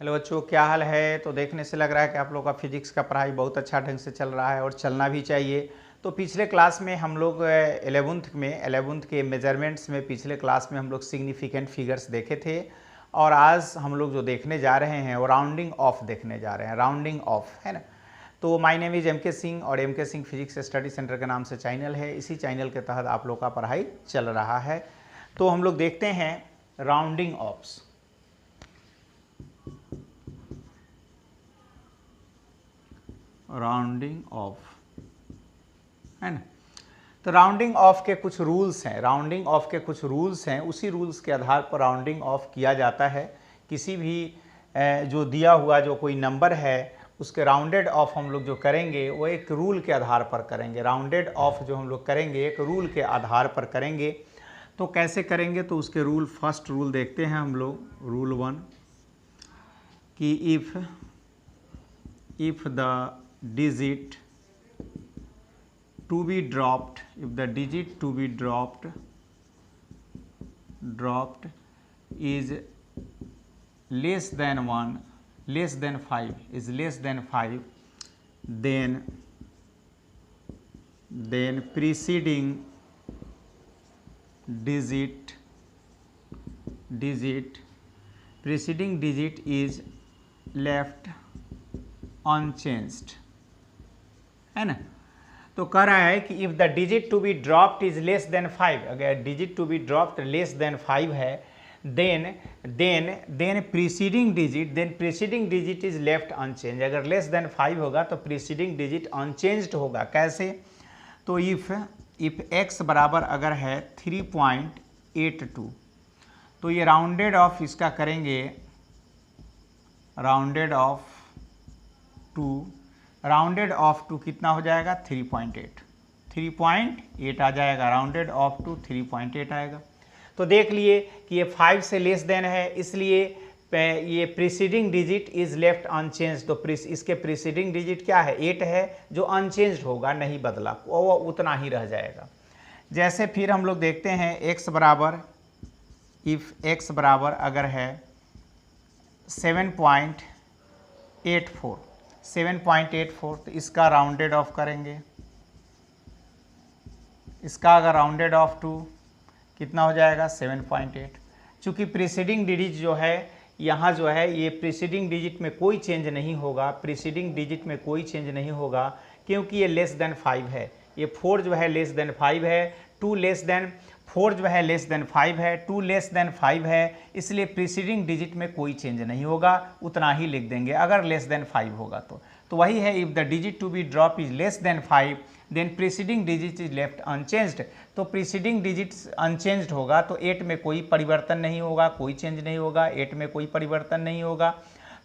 Hello बच्चों, क्या हाल है। तो देखने से लग रहा है कि आप लोग का फिजिक्स का पढ़ाई बहुत अच्छा ढंग से चल रहा है और चलना भी चाहिए। तो पिछले क्लास में हम लोग 11th के मेजरमेंट्स में पिछले क्लास में हम लोग सिग्निफिकेंट फिगर्स देखे थे। और आज हम लोग जो देखने जा रहे हैं वो राउंडिंग ऑफ देखने जा रहे हैं। राउंडिंग ऑफ है ना। तो my name is MK Singh और MK Singh physics study centre के नाम से चैनल है। इसी चैनल के तहत आप लोग का पढ़ाई चल रहा है। तो हम लोग देखते हैं राउंडिंग ऑफ्स। राउंडिंग ऑफ है ना। तो राउंडिंग ऑफ के कुछ रूल्स हैं। उसी रूल्स के आधार पर राउंडिंग ऑफ किया जाता है। किसी भी जो दिया हुआ जो कोई नंबर है उसके राउंडेड ऑफ हम लोग जो करेंगे वो एक रूल के आधार पर करेंगे। राउंडेड ऑफ जो हम लोग करेंगे एक रूल के आधार पर करेंगे। तो कैसे करेंगे, तो उसके रूल, फर्स्ट रूल देखते हैं हम लोग। रूल 1 कि if the digit to be dropped, if the digit to be dropped is less than 1, less than 5, is less than 5, then preceding digit is left unchanged, है ना। तो कह रहा है कि if the digit to be dropped is less than 5, अगर digit to be dropped less than 5 है, then preceding digit is left unchanged. अगर लेस देन 5 होगा तो प्रीसीडिंग डिजिट अनचेंज्ड होगा। कैसे, तो इफ x बराबर अगर है 3.82, तो ये राउंडेड ऑफ इसका करेंगे, राउंडेड ऑफ टू कितना हो जाएगा, 3.8 आ जाएगा। राउंडेड ऑफ टू 3.8 आएगा। तो देख लिए कि ये 5 से लेस देन है, इसलिए ये preceding digit is left unchanged. तो इसके प्रीसीडिंग डिजिट क्या है, 8 है, जो अनचेंज्ड होगा, नहीं बदला, वो उतना ही रह जाएगा। जैसे फिर हम लोग देखते हैं x बराबर, इफ x बराबर अगर है 7.84, तो इसका राउंडेड ऑफ करेंगे। इसका अगर राउंडेड ऑफ टू कितना हो जाएगा, 7.8। चूँकि प्रीसीडिंग डिजिट जो है यहाँ जो है, ये प्रीसीडिंग डिजिट में कोई चेंज नहीं होगा, क्योंकि ये लेस देन 5 है। ये 4 जो है लेस देन 5 है, 2 लेस देन 4 जो है लेस देन 5 है, 2 लेस देन 5 है, इसलिए प्रीसीडिंग डिजिट में कोई चेंज नहीं होगा, उतना ही लिख देंगे अगर लेस देन 5 होगा तो वही है, if the digit to be drop is less than 5 then preceding digit is left unchanged. तो प्रीसीडिंग डिजिट अनचेंज्ड होगा तो 8 में कोई परिवर्तन नहीं होगा, कोई चेंज नहीं होगा, 8 में कोई परिवर्तन नहीं होगा,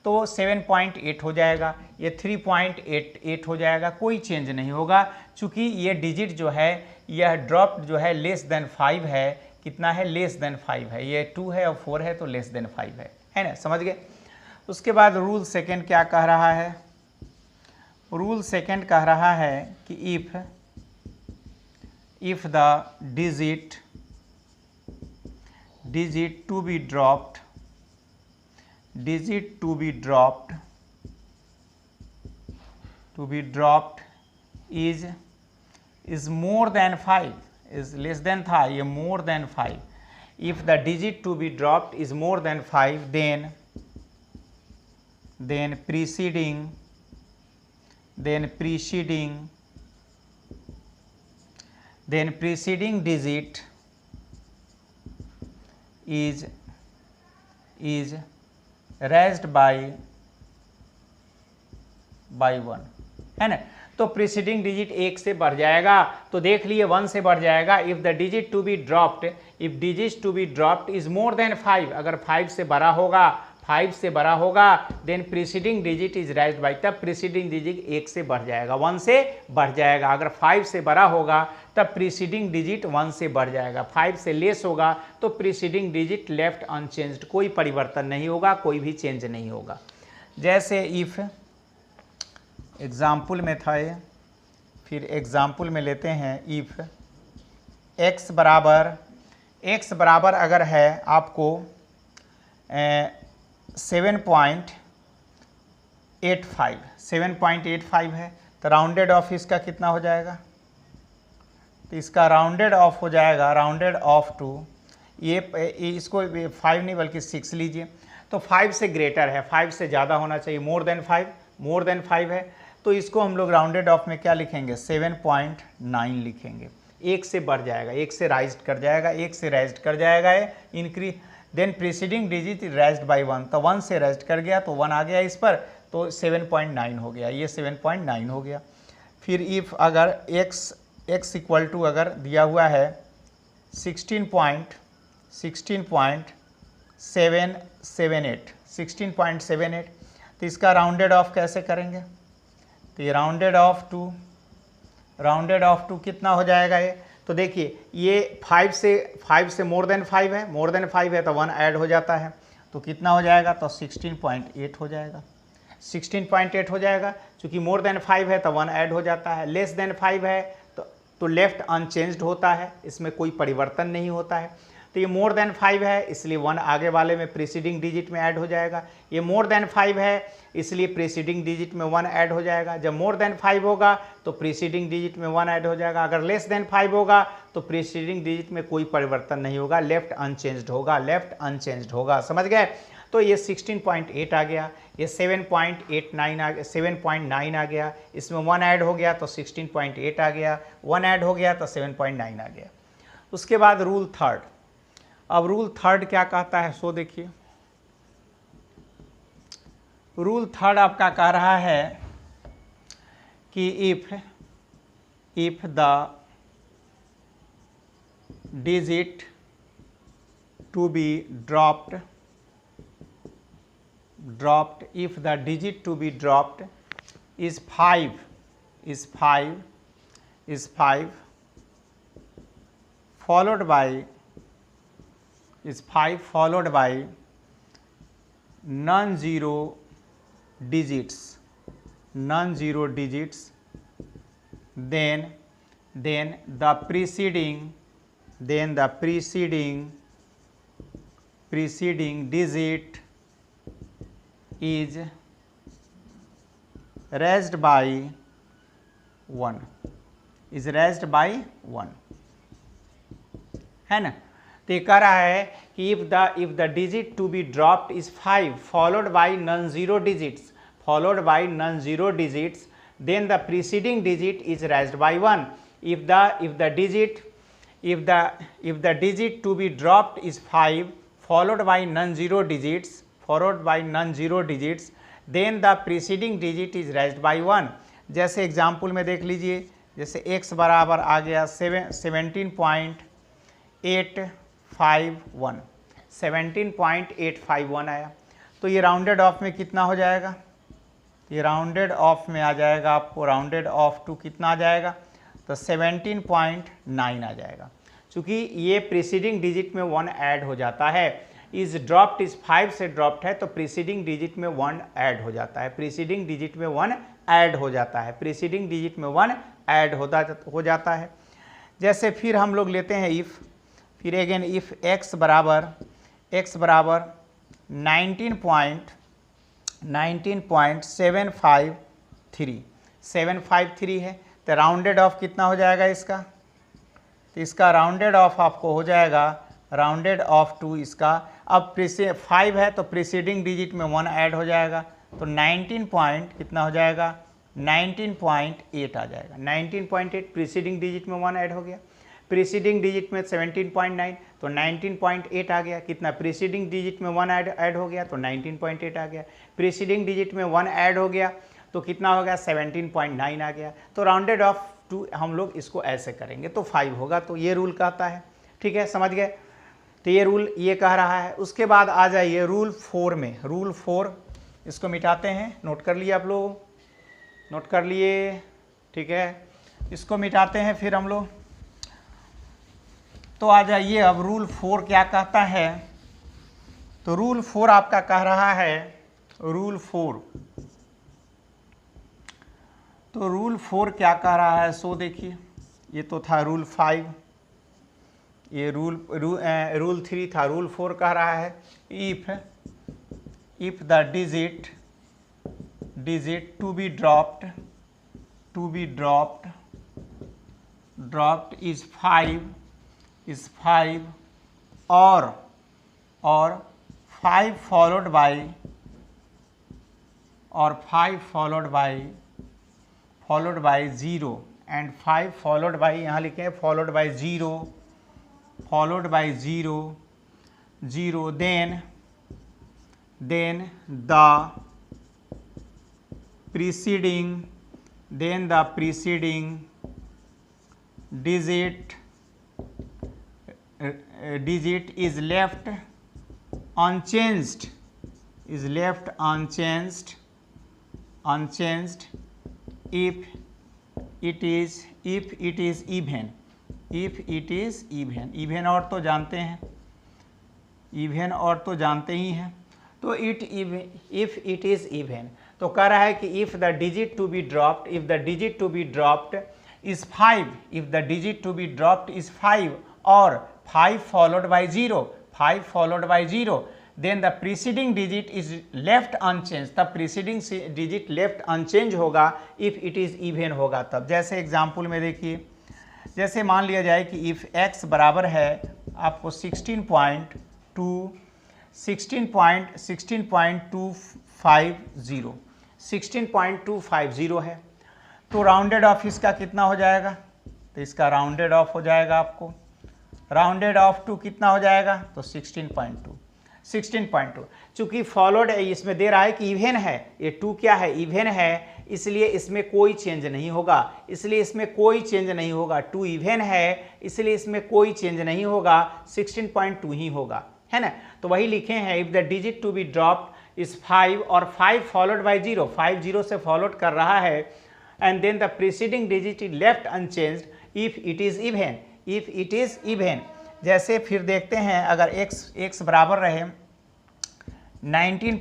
तो 7.8 हो जाएगा, ये 3.88 हो जाएगा, कोई चेंज नहीं होगा। चूँकि ये डिजिट जो है, यह ड्रॉप जो है लेस देन 5 है, कितना है, लेस देन 5 है, ये 2 है और 4 है, तो लेस देन 5 है ना, समझ गए। उसके बाद रूल सेकंड क्या कह रहा है, रूल सेकंड कह रहा है कि if the digit to be dropped is more than 5, is less than था, ये more than 5, if the digit to be dropped is more than 5 then preceding digit is raised by 1, है ना। तो preceding digit 1 से बढ़ जाएगा, तो देख लिए 1 से बढ़ जाएगा। If the digit to be dropped is more than 5, अगर 5 से बड़ा होगा, then preceding digit is raised by, तब प्रीसीडिंग डिजिट 1 से बढ़ जाएगा, 1 से बढ़ जाएगा। अगर 5 से बड़ा होगा तब प्रीसीडिंग डिजिट 1 से बढ़ जाएगा। 5 से लेस होगा तो प्रीसीडिंग डिजिट लेफ्ट अनचेंज्ड, कोई परिवर्तन नहीं होगा, कोई भी चेंज नहीं होगा। जैसे इफ एग्जाम्पल में था ये, फिर एग्जाम्पल में लेते हैं। इफ x बराबर अगर है आपको 7.85 है, तो राउंडेड ऑफ इसका कितना हो जाएगा, तो इसका राउंडेड ऑफ हो जाएगा, राउंडेड ऑफ टू, ये इसको 5 नहीं बल्कि 6 लीजिए, तो 5 से ग्रेटर है, 5 से ज़्यादा होना चाहिए, मोर देन 5 है, तो इसको हम लोग राउंडेड ऑफ में क्या लिखेंगे, 7.9 लिखेंगे। एक से बढ़ जाएगा, एक से राइज्ड कर जाएगा, एक से राइज्ड कर जाएगा ये increase, then preceding digit raised by 1, तो 1 से राइज्ड कर गया तो 1 आ गया इस पर, तो 7.9 हो गया, ये 7.9 हो गया। फिर इफ़ अगर x इक्वल टू अगर दिया हुआ है 16.778, तो इसका राउंडेड ऑफ कैसे करेंगे, तो ये राउंडेड ऑफ टू कितना हो जाएगा ये, तो देखिए ये 5 से मोर देन 5 है, मोर देन 5 है तो 1 ऐड हो जाता है, तो कितना हो जाएगा, तो 16.8 हो जाएगा, 16.8 हो जाएगा। चूँकि मोर देन 5 है तो 1 ऐड हो जाता है, लेस देन 5 है तो लेफ्ट अनचेंज्ड होता है, इसमें कोई परिवर्तन नहीं होता है। तो ये मोर देन 5 है इसलिए 1 आगे वाले में प्रीसीडिंग डिजिट में ऐड हो जाएगा, ये मोर देन 5 है इसलिए प्रीसीडिंग डिजिट में 1 ऐड हो जाएगा। जब मोर देन 5 होगा तो प्रीसीडिंग डिजिट में 1 ऐड हो जाएगा, अगर लेस देन 5 होगा तो प्रीसीडिंग डिजिट में कोई परिवर्तन नहीं होगा, लेफ्ट अनचेंज्ड होगा, समझ गए। तो ये 16.8 आ गया, ये 7.89 आ गया, 7.9 आ गया, इसमें 1 ऐड हो गया तो 16.8 आ गया, 1 ऐड हो गया तो 7.9 आ गया। उसके बाद रूल थर्ड, अब रूल थर्ड क्या कहता है सो देखिए, रूल थर्ड आपका कह रहा है कि if the digit to be dropped, if the digit to be dropped is 5 followed by non-zero digits, then the preceding digit is raised by 1, है ना। तो ये कह रहा है कि if the digit to be dropped is 5 followed by non zero digits, then the preceding digit is raised by 1। if the digit to be dropped is 5 followed by non-zero digits, then the preceding digit is raised by 1। जैसे example में देख लीजिए, जैसे x बराबर आ गया 17.851 आया, तो ये राउंडेड ऑफ में कितना हो जाएगा, ये राउंडेड ऑफ में आ जाएगा आपको, राउंडेड ऑफ टू कितना आ जाएगा, तो 17.9 आ जाएगा। चूँकि ये प्रीसीडिंग डिजिट में 1 ऐड हो जाता है, इज ड्रॉप्ड इज 5 से ड्रॉप्ड है तो प्रीसीडिंग डिजिट में 1 ऐड हो जाता है, प्रीसीडिंग डिजिट में 1 ऐड हो जाता है, जैसे फिर हम लोग लेते हैं इफ़, फिर अगेन इफ़ x बराबर 19.753 है, तो राउंडेड ऑफ कितना हो जाएगा इसका, तो इसका राउंडेड ऑफ आपको हो जाएगा, राउंडेड ऑफ टू इसका, अब 5 है तो प्रीसीडिंग डिजिट में 1 ऐड हो जाएगा, तो 19 पॉइंट कितना हो जाएगा, 19.8 आ जाएगा, 19.8 प्रीसीडिंग डिजिट में 1 ऐड हो गया, प्रीसीडिंग डिजिट में 17.9 तो 19.8 आ गया, कितना प्रीसीडिंग डिजिट में 1 ऐड हो गया तो 19.8 आ गया, प्रीसीडिंग डिजिट में 1 ऐड हो गया तो कितना हो गया 17.9 आ गया। तो राउंडेड ऑफ टू हम लोग इसको ऐसे करेंगे तो 5 होगा, तो ये रूल कहता है, ठीक है, समझ गए। तो ये रूल ये कह रहा है। उसके बाद आ जाइए रूल 4 में, रूल 4 इसको मिटाते हैं, नोट कर लिए आप लोग, नोट कर लिए, ठीक है, इसको मिटाते हैं फिर हम लोग। तो आ जाइए अब रूल 4 क्या कहता है, तो रूल 4 आपका कह रहा है, रूल 4, तो रूल 4 क्या कह रहा है सो देखिए, ये तो था रूल 5, ये रूल 3 था, रूल 4 कह रहा है if the digit to be dropped is 5 or 5 followed by 0 and 5 followed by, यहाँ लिखे हैं followed by 0 then the preceding digit is left unchanged if it is even. Even और तो जानते हैं, ही हैं, तो इफ इट इज इवन, तो कह रहा है कि if the digit to be dropped is 5 और 5 followed by 0 then the preceding digit is left unchanged, तब प्रीसीडिंग डिजिट लेफ्ट अनचेंज होगा इफ इट इज इवन होगा तब। जैसे एग्जाम्पल में देखिए, जैसे मान लिया जाए कि इफ x बराबर है आपको 16.250 है, तो राउंडेड ऑफ इसका कितना हो जाएगा, तो इसका राउंडेड ऑफ हो जाएगा आपको, राउंडेड ऑफ टू कितना हो जाएगा, तो 16.2। चूंकि फॉलोड इसमें दे रहा है कि इवन है, ये 2 क्या है, इवन है, इसलिए इसमें कोई चेंज नहीं होगा, 2 इवन है इसलिए इसमें कोई चेंज नहीं होगा, 16.2 ही होगा, है ना। तो वही लिखे हैं if the digit to be dropped is 5 और 5 फॉलोड बाय 0, 5 0 से फॉलोड कर रहा है, and then the preceding digit is left unchanged if it is even. जैसे फिर देखते हैं, अगर x बराबर रहे 19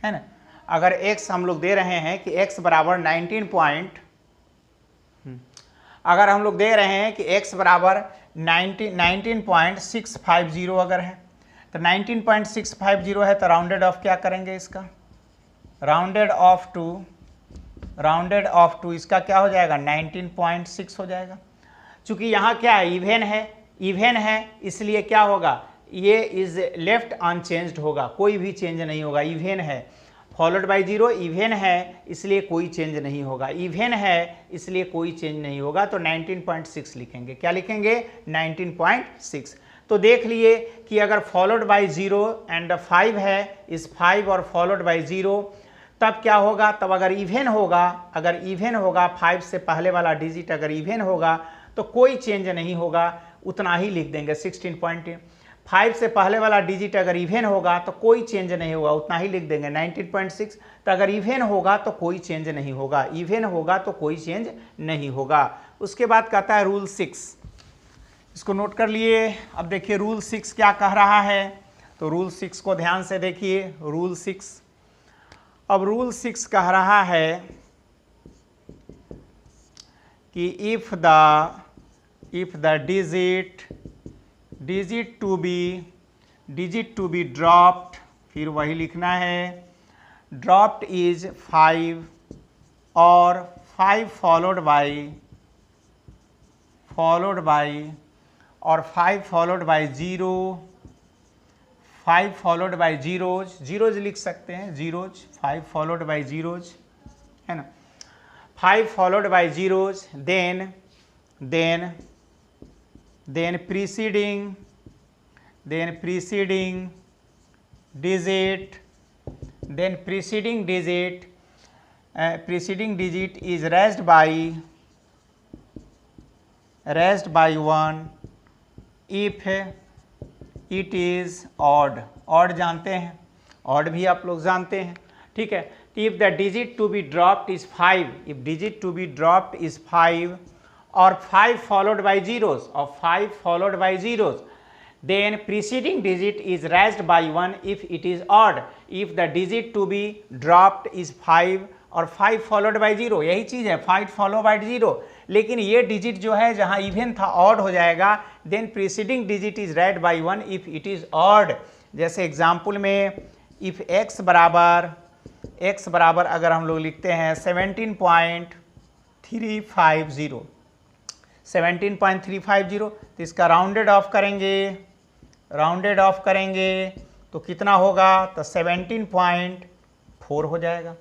है ना, अगर x हम लोग दे रहे हैं कि x बराबर 19.650 अगर है, तो 19.650 है, तो राउंडेड ऑफ क्या करेंगे इसका, राउंडेड ऑफ टू इसका क्या हो जाएगा, 19.6 हो जाएगा। चूंकि यहाँ क्या है, इवन है इसलिए क्या होगा, ये इज लेफ्ट अनचेंज्ड होगा, कोई भी चेंज नहीं होगा, इवन है, फॉलोड बाय 0, इवन है इसलिए कोई चेंज नहीं होगा, इवन है इसलिए कोई चेंज नहीं होगा, तो 19.6 लिखेंगे। क्या लिखेंगे, 19.6। तो देख लिए कि अगर फॉलोड बाय 0 एंड 5 है, इस 5 और फॉलोड बाय 0, तब क्या होगा, तब अगर इवन होगा 5 से पहले वाला डिजिट अगर इवन होगा तो कोई चेंज नहीं होगा, उतना ही लिख देंगे 16. 5 से पहले वाला डिजिट अगर इवन होगा तो कोई चेंज नहीं होगा, उतना ही लिख देंगे 19.6। तो अगर इवन होगा तो कोई चेंज नहीं होगा, उसके बाद कहता है रूल 6, इसको नोट कर लिए। अब देखिए रूल 6 क्या कह रहा है, तो रूल 6 को ध्यान से देखिए, रूल 6 कह रहा है कि if the digit to be dropped, फिर वही लिखना है, ड्रॉप्ड इज 5 और 5 followed by 0, 5 followed by zeros लिख सकते हैं, 5 फॉलोड बाय जीरोज, है ना, 5 followed by zeros, then preceding digit is raised by 1 if it is odd जानते हैं, odd भी आप लोग जानते हैं, ठीक है। if the digit to be dropped is 5, or 5 followed by zeros, then preceding digit is raised by 1 if it is odd. If the digit to be dropped is 5 और 5 फॉलोड बाय 0, यही चीज़ है 5 फॉलो बाय 0। लेकिन ये digit जो है जहाँ even था odd हो जाएगा, then preceding digit is raised by 1 if it is odd. जैसे एग्जाम्पल में इफ x बराबर अगर हम लोग लिखते हैं 17.350 तो इसका राउंडेड ऑफ करेंगे तो कितना होगा, तो 17.4 हो जाएगा।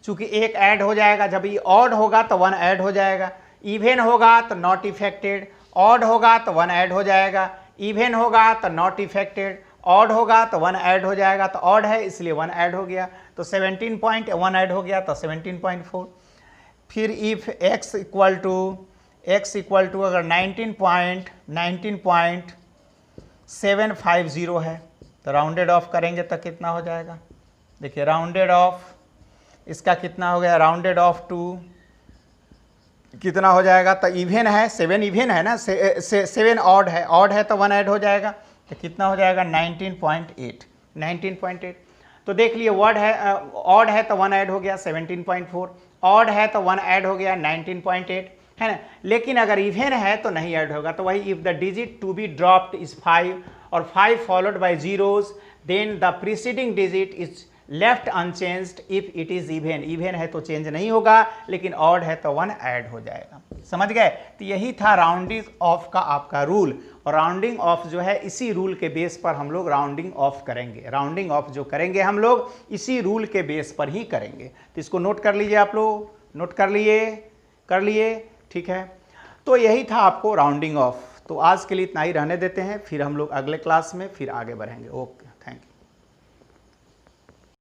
चूंकि एक ऐड हो जाएगा, जब ये ऑड होगा तो 1 ऐड हो जाएगा, इवन होगा तो नॉट इफेक्टेड, ऑड होगा तो 1 ऐड हो जाएगा, इवन होगा तो नॉट इफेक्टेड, ऑड होगा तो 1 ऐड हो जाएगा, तो ऑड है इसलिए 1 ऐड हो गया, तो 17.1 ऐड हो गया तो 17.4। फिर इफ x इक्वल टू अगर 19.750 है तो राउंडेड ऑफ करेंगे तो कितना हो जाएगा, देखिए राउंडेड ऑफ इसका कितना हो गया, राउंडेड ऑफ टू कितना हो जाएगा, तो इवन है 7 इवन है ना, 7 ऑड है तो 1 ऐड हो जाएगा, तो कितना हो जाएगा 19.8। तो देख लिए वर्ड है ऑड है तो 1 ऐड हो गया 17.4, ऑड है तो 1 ऐड हो गया 19.8, है ना। लेकिन अगर इवन है तो नहीं ऐड होगा, तो वही if the digit to be dropped is 5 और 5 followed by zeros then the preceding digit is left unchanged if it is even है तो चेंज नहीं होगा, लेकिन ऑड है तो 1 ऐड हो जाएगा। समझ गए। तो यही था राउंडिंग ऑफ का आपका रूल, और राउंडिंग ऑफ जो है इसी रूल के बेस पर हम लोग राउंडिंग ऑफ करेंगे। राउंडिंग ऑफ जो करेंगे हम लोग इसी रूल के बेस पर ही करेंगे। तो इसको नोट कर लीजिए, आप लोग नोट कर लिए, ठीक है। तो यही था आपको राउंडिंग ऑफ। तो आज के लिए इतना ही रहने देते हैं, फिर हम लोग अगले क्लास में फिर आगे बढ़ेंगे। ओके।